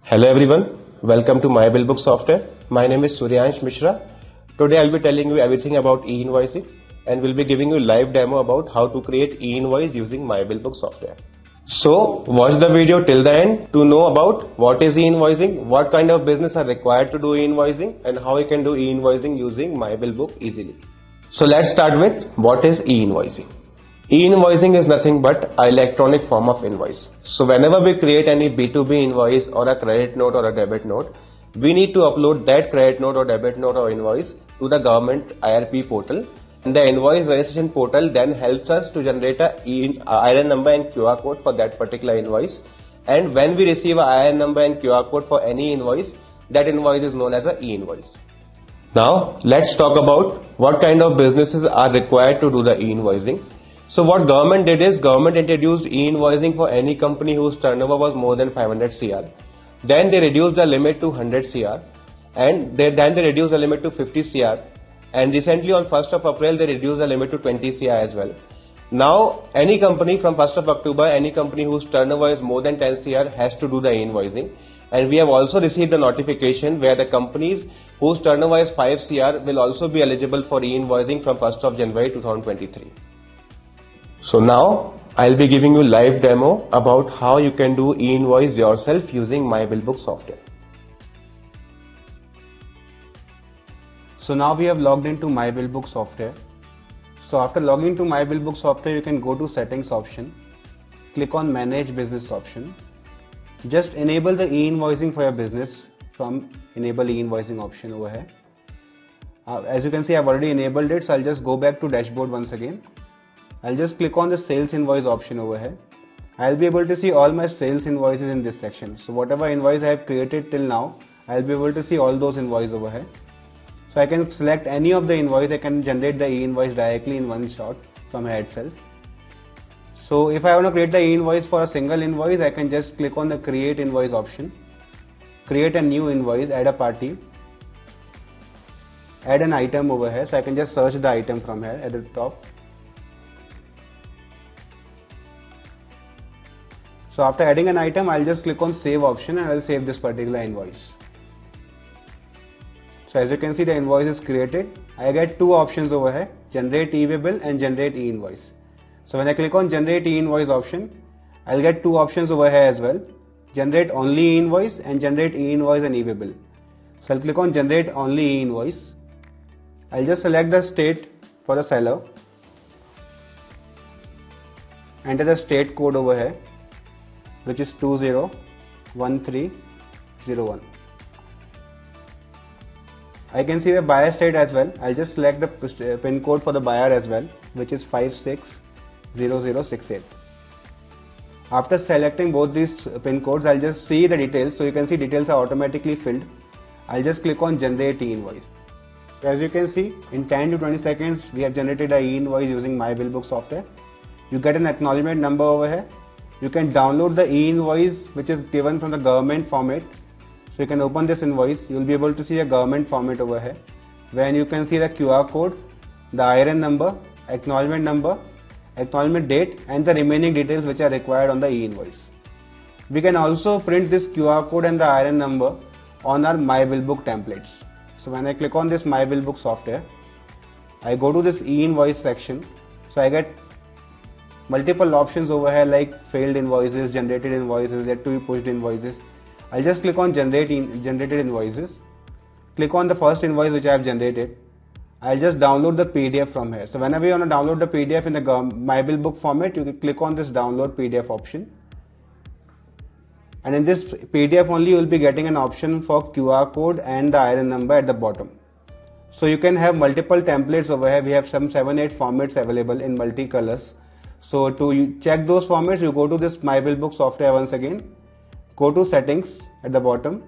Hello everyone, welcome to My Bill Book Software. My name is Suryansh Mishra. Today I'll be telling you everything about e-invoicing and will be giving you live demo about how to create e-invoice using My Bill Book Software. So watch the video till the end to know about what is e-invoicing, what kind of business are required to do e-invoicing and how you can do e-invoicing using My Bill Book easily. So let's start with what is e-invoicing. E-invoicing is nothing but an electronic form of invoice. So whenever we create any B2B invoice or a credit note or a debit note, we need to upload that credit note or debit note or invoice to the government IRP portal. And the invoice registration portal then helps us to generate a IRN number and QR code for that particular invoice. And when we receive a IRN number and QR code for any invoice, that invoice is known as an e-invoice. Now let's talk about what kind of businesses are required to do the e-invoicing. So what government did is government introduced e-invoicing for any company whose turnover was more than 500 CR. Then they reduced the limit to 100 CR and then they reduced the limit to 50 CR. And recently on 1st of April they reduced the limit to 20 CR as well. Now any company from 1st of October, any company whose turnover is more than 10 CR has to do the e-invoicing. And we have also received a notification where the companies whose turnover is 5 CR will also be eligible for e-invoicing from 1st of January 2023. So now I'll be giving you live demo about how you can do e-invoice yourself using My Bill Book software. So now we have logged into My Bill Book software. So after logging into My Bill Book software, you can go to settings option, click on manage business option. Just enable the e-invoicing for your business from enable e-invoicing option over here. As you can see, I've already enabled it. So I'll just go back to dashboard once again. I'll just click on the sales invoice option over here. I'll be able to see all my sales invoices in this section. So whatever invoice I have created till now, I'll be able to see all those invoices over here. So I can select any of the invoice. I can generate the e-invoice directly in one shot from here itself. So if I want to create the e-invoice for a single invoice, I can just click on the create invoice option, create a new invoice, add a party, add an item over here. So I can just search the item from here at the top. So after adding an item, I'll just click on save option and I'll save this particular invoice. So as you can see, the invoice is created. I get two options over here, generate e-way bill and generate e-invoice. So when I click on generate e-invoice option, I'll get two options over here as well, generate only e-invoice and generate e-invoice and e-way bill. So I'll click on generate only e-invoice. I'll just select the state for the seller, enter the state code over here, which is 201301. I can see the buyer state as well. I'll just select the pin code for the buyer as well, which is 560068. After selecting both these pin codes, I'll just see the details. So you can see details are automatically filled. I'll just click on generate e-invoice. So as you can see, in 10 to 20 seconds, we have generated an e-invoice using My Bill Book software. You get an acknowledgement number over here. You can download the e-invoice which is given from the government format. So you can open this invoice. You will be able to see a government format over here, where you can see the QR code, the IRN number, acknowledgement date and the remaining details which are required on the e-invoice. We can also print this QR code and the IRN number on our My Bill Book templates. So when I click on this My Bill Book software, I go to this e-invoice section. So I get multiple options over here like failed invoices, generated invoices, yet to be pushed invoices. I'll just click on generated invoices. Click on the first invoice which I have generated. I'll just download the PDF from here. So whenever you want to download the PDF in the My Bill Book format, you can click on this download PDF option. And in this PDF only you will be getting an option for QR code and the IRN number at the bottom. So you can have multiple templates over here. We have some 7-8 formats available in multicolors. So to check those formats, you go to this My Bill Book software once again, go to settings at the bottom,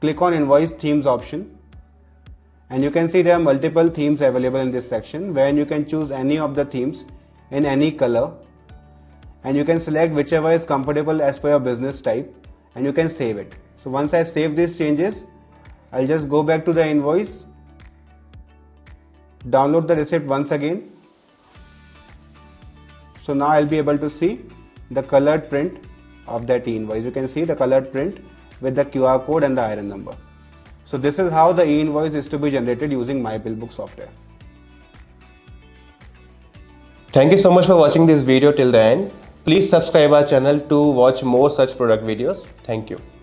click on invoice themes option, and you can see there are multiple themes available in this section where you can choose any of the themes in any color and you can select whichever is comfortable as per your business type and you can save it. So once I save these changes, I'll just go back to the invoice, download the receipt once again. So now I'll be able to see the colored print of that e-invoice. You can see the colored print with the QR code and the IRN number. So this is how the e-invoice is to be generated using MyBillBook software. Thank you so much for watching this video till the end. Please subscribe our channel to watch more such product videos. Thank you.